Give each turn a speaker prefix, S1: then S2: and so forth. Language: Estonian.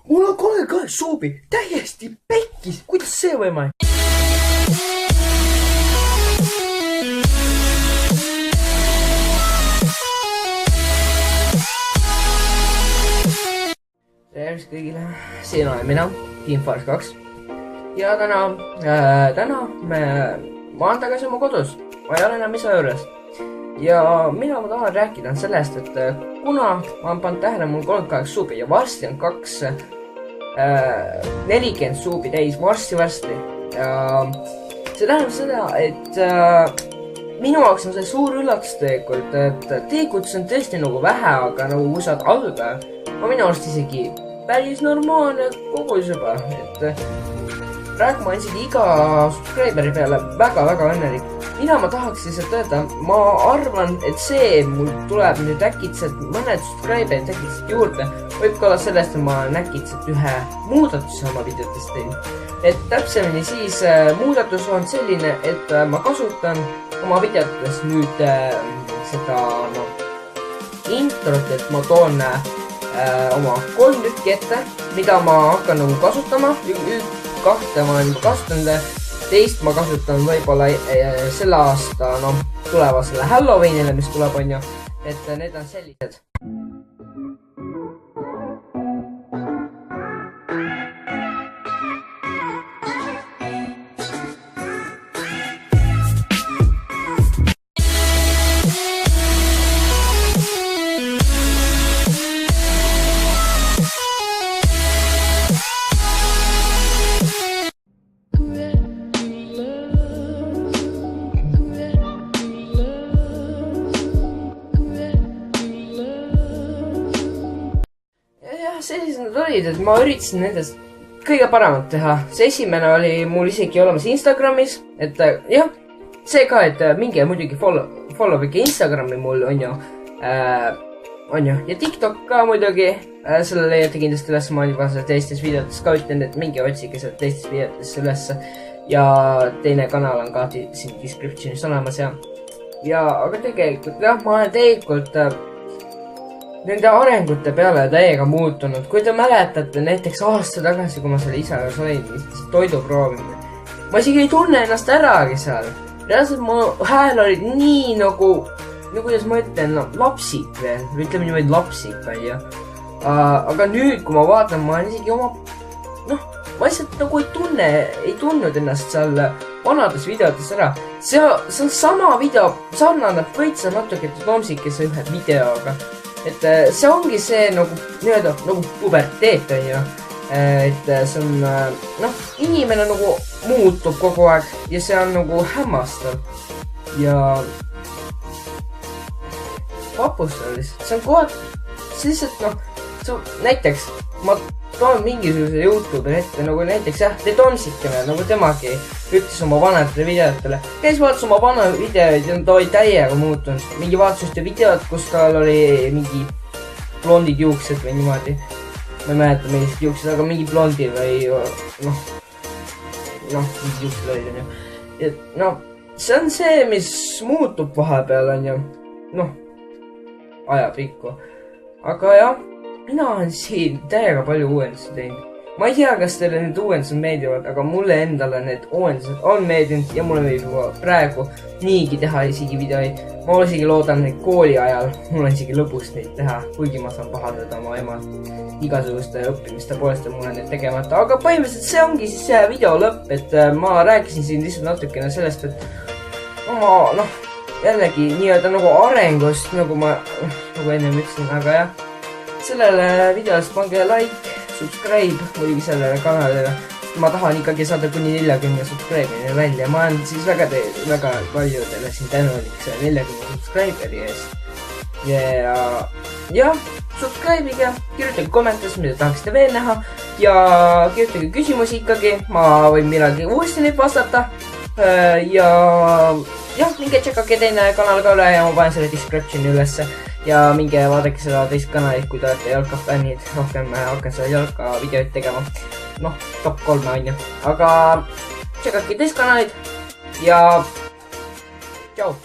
S1: mul on 32 suubi, täiesti pekkis, kuidas see võimalik? Tervist kõigile, siin olen mina, Team Fars 2 ja täna ma olen tagasi oma kodus, ma ei ole enam isa juures ja mida ma tahan rääkida on sellest, et kuna ma olen pannud tähele, mul 38 suubi ja varsti on 40 suubi täis, varsti ja see tähendab seda, et minu jaoks on see suur üllatus tegelikult, et teekuts on tõesti nagu vähe, aga nagu kui saad algaja, ma minu arust isegi päris normaalne kogus juba, et praegu ma olen isegi iga subscriberi peale väga õnnelik. Mida ma tahaks lihtsalt öelda, ma arvan, et see mul tuleb nüüd äkitselt mõned subscriberid äkitselt juurde, võib ka olla sellest, et ma olen äkitselt ühe muudatuse oma videotest teinud. Et täpsemini siis muudatus on selline, et ma kasutan oma videotes nüüd seda introt, et ma toon oma 3 tükki ette, mida ma hakkan nagu kasutama. 2 ma olen juba kasutanud, teist ma kasutan võib-olla selle aasta tulevasele Halloweenile, mis tuleb on ju, et need on sellised. Sellised nad olid, et ma üritasin nendest kõige paremat teha. See esimene oli mul isegi olemas Instagramis, et jah, see ka, et minge muidugi follow'ige Instagrami mul on ju, ja TikTok ka muidugi, selle leiate kindlasti üles, ma olen juba teistes videotes ka ütlen, et minge otsige sealt teistes videotes üles ja teine kanal on ka siin descriptionis olemas ja aga tegelikult jah, ma olen tegelikult nende arengute peale täiega muutunud. Kui te mäletate näiteks aasta tagasi, kui ma selle isa juures olin, toidu proovimine, ma isegi ei tunne ennast äragi seal. Reaalselt mu hääl oli nii nagu kuidas ma ütlen, lapsik veel, ütleme niimoodi lapsik veel ja. Aga nüüd, kui ma vaatan, ma olen isegi oma, ma lihtsalt nagu ei tundnud ennast seal vanades videotes ära. See on sama video, sarnaneb võitsa natuke Tomsikese ühe videoga. Et see ongi see nagu puberteet on ju, et see on, inimene nagu muutub kogu aeg ja see on nagu hämmastav ja vapustav lihtsalt, see on kohad, see lihtsalt näiteks ma toon mingisuguse YouTube'i ette, nagu näiteks jah, The Tomsikene, nagu temagi ütles oma vanatele videotele. Käis vaatas oma vana videoid ja ta oli täiega muutunud. Mingi vaatas ühte videot, kus tal oli mingi blondid juuksed või niimoodi. Ma ei mäleta millised juuksed, aga mingi blondi või mingi juuksed olid on ju. See on see, mis muutub vahepeal on ju, ajapikku. Aga jah, mina olen siin täiega palju uuendusi teinud. Ma ei tea, kas teile need uuendused meeldivad, aga mulle endale need uuendused on meeldinud ja mulle võib juba praegu niigi teha isegi videoid. Ma isegi loodan neid kooli ajal, mul on isegi lõbus neid teha, kuigi ma saan pahandada oma ema igasuguste õppimiste poolest ja mulle need tegemata. Aga põhimõtteliselt see ongi siis see video lõpp, et ma rääkisin siin lihtsalt natukene sellest, et oma, jällegi nii-öelda nagu arengust, nagu ma ennem ütlesin, aga jah. Sellele videost pange like, subscribe muidugi sellele kanalile. Ma tahan ikkagi saada kuni 40 subscriberini välja. Ma olen siis väga paljudele siin tänulik 40 subscriberi eest. Ja subscribe'ige, kirjutage kommentaarides, mida tahaksite veel näha. Ja kirjutage küsimusi ikkagi. Ma võin millalgi uuesti neid vastata. Ja minge tšekake teine kanal ka üle ja ma panen selle descriptioni ülesse. Ja minge vaadake seda teist kanalit, kui te olete jalkafännid. Rohkem hakkan seda jalka videoid tegema. Top 3 on ju. Aga tšekake teist kanalit ja tšau!